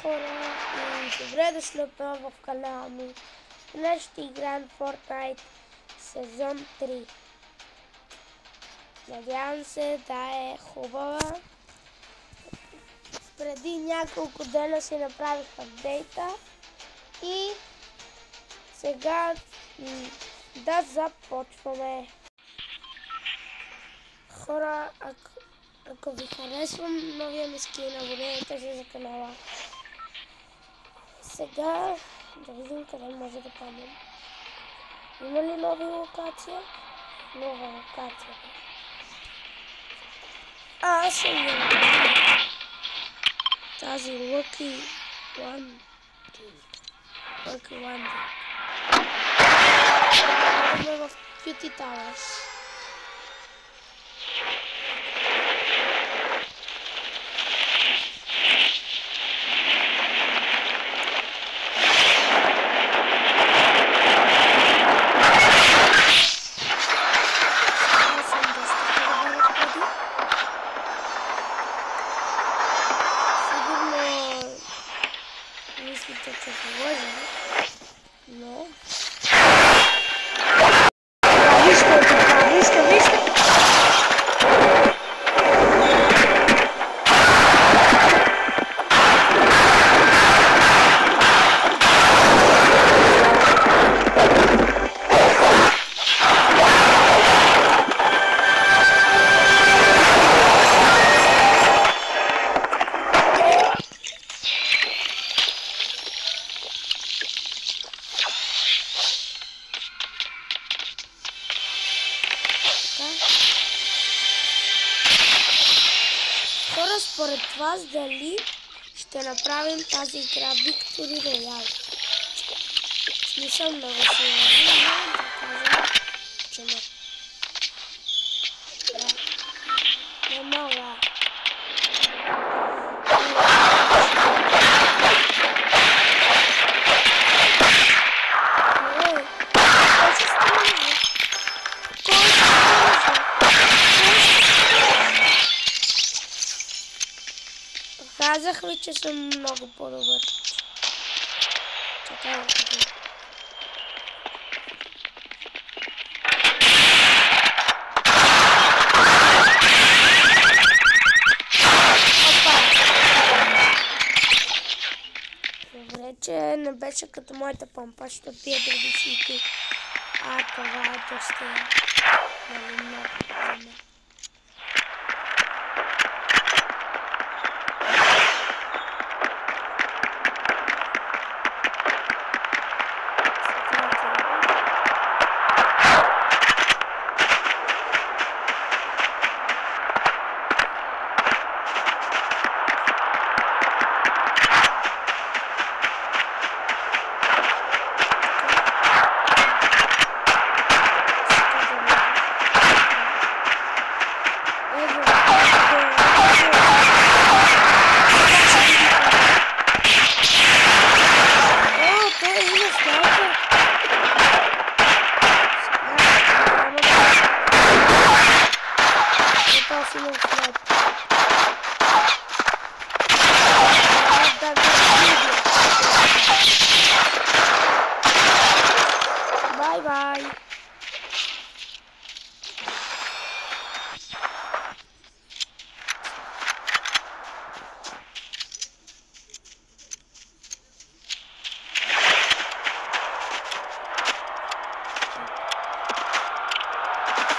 Хора и добре дошли отново в канала ми. Днес ще играем Fortnite сезон 3. Надявам се да е хубава. Преди няколко дена си направих апдейта и сега да започваме. Хора, ако ви харесвам новия ми скин, абонирайте се за канала. Сега да видим къде може да паднем. Има ли нова локация? Нова локация. Аз съм я тази Lucky One. Lucky One. Сме в Beauty Towers. Но... Вижте! Хора, според вас дали ще направим тази игра Victory Royale? Не съм много сигурен, но да кажем, че не. Не мога. Казах ви, че съм много по-добър. Чакай да кажа. Добре, че не беше като моята помпа, ще пия други сити. Това е доста много за мен. Bye.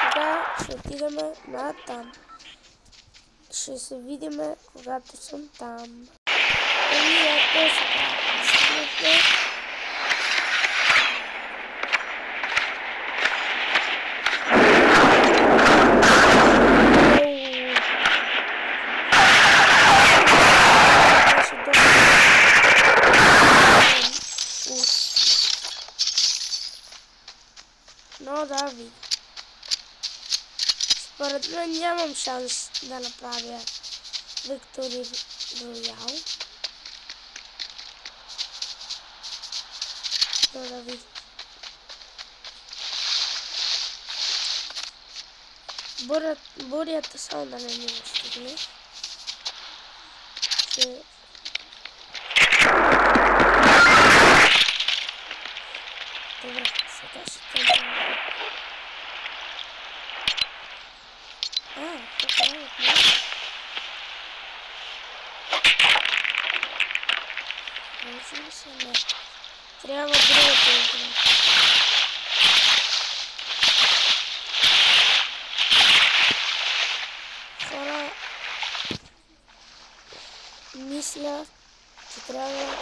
Сега ще отидем на там. Ще се видим, когато съм там. Ето сега. Но да ви. Според мен нямам шанс да направя Victory Royale. Но да ви. Бурята само да не ми стигне. Може ли се не? Трябва другата игра. Хора, мисля, че трябва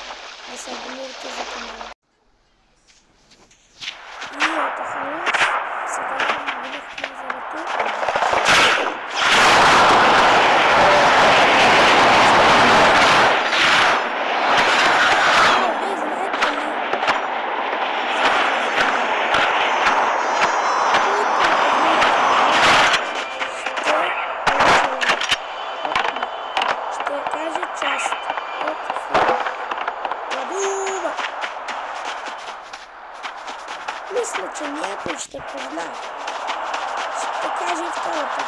да се абонирате за канала. И ето хора, сега минахме за ръка. Мисля, че някой ще познае. Ще каже и втората.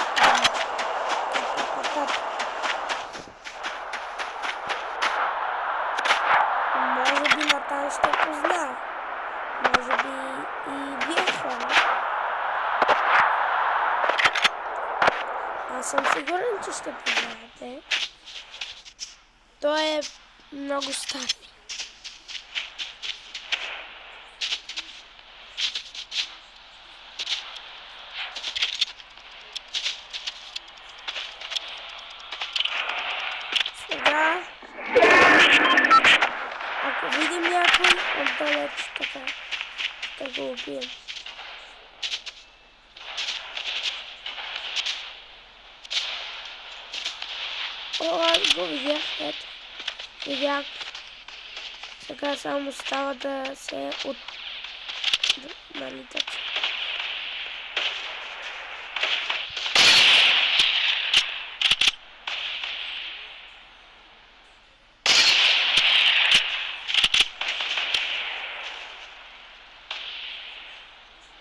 Може би Натан ще познае. Може би и вие хора. Аз съм сигурен, че ще познаете. Той е много стар. Сега, ако видим някой, отдалеч така, ще го убием. О, аз го видях, ето. Видях. Сега само остава да се налитат.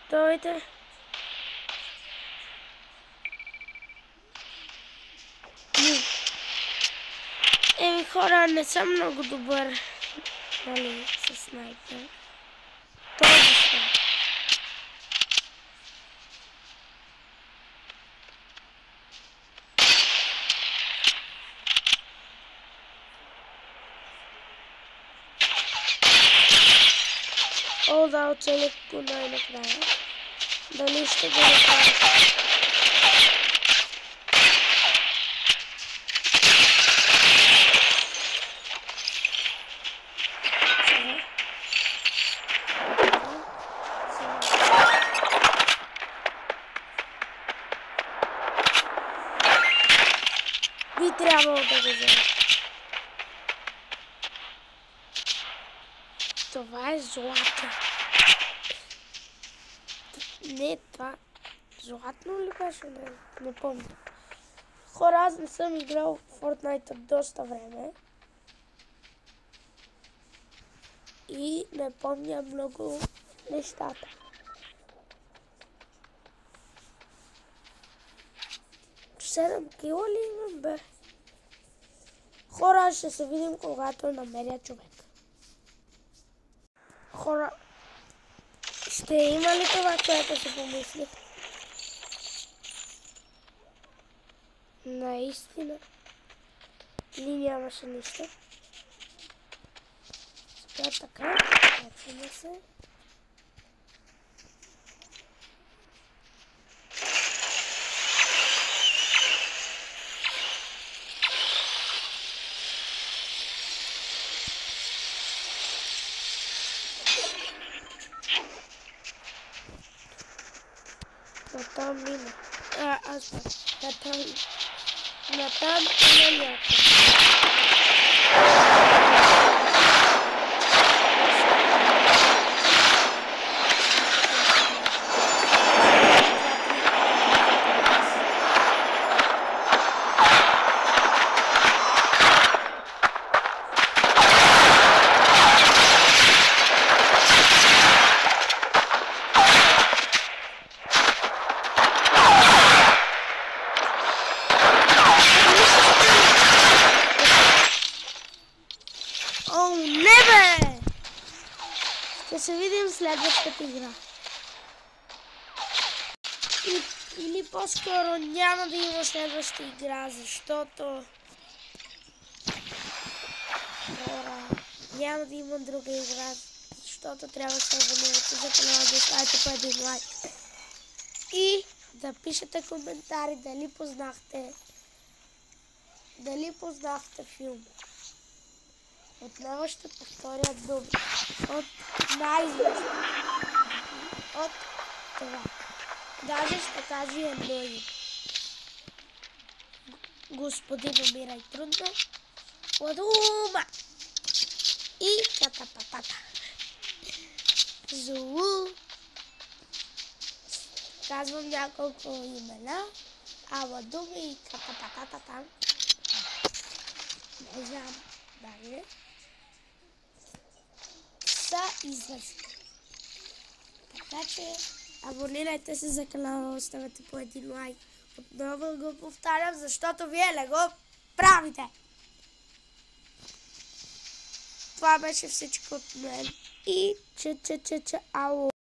Дойде. Еми хора, не съм много добър, нали, с снайпер. Този снайпер. О, да, оцелих го най-накрая. Дали ще го направя? Би трябвало да го взема. Това е злато. Не, това златно ли беше? Не помня. Хора, аз не съм играл в Fortnite доста време. И не помня много нещата. Седем кила ли имам, бе? Хора, ще се видим, когато намеря човек. Хора, ще има ли това, което се помислих? Наистина. Или нямаше нищо? Сега така, качваме се. Натам мина. Аз натам има някой. О, не бе! Ще се видим следващата игра. Или по-скоро няма да има следваща игра, защото хора, няма да има друга игра, защото трябва да се абонирате за канала, да оставите по един лайк. И да пишете коментари дали познахте филм. Отново ще повторя думи. От най-известно. От това. Даже ще кажа едно име. Господин умирай трудно. Ладума. И катапатата. Зулу. Казвам няколко имена. Аладума и катапатата там. Не знам. Даже. Са известни. Така че абонирайте се за канала, оставете по един лайк. Отново го повтарям, защото вие не го правите. Това беше всичко от мен. И ало.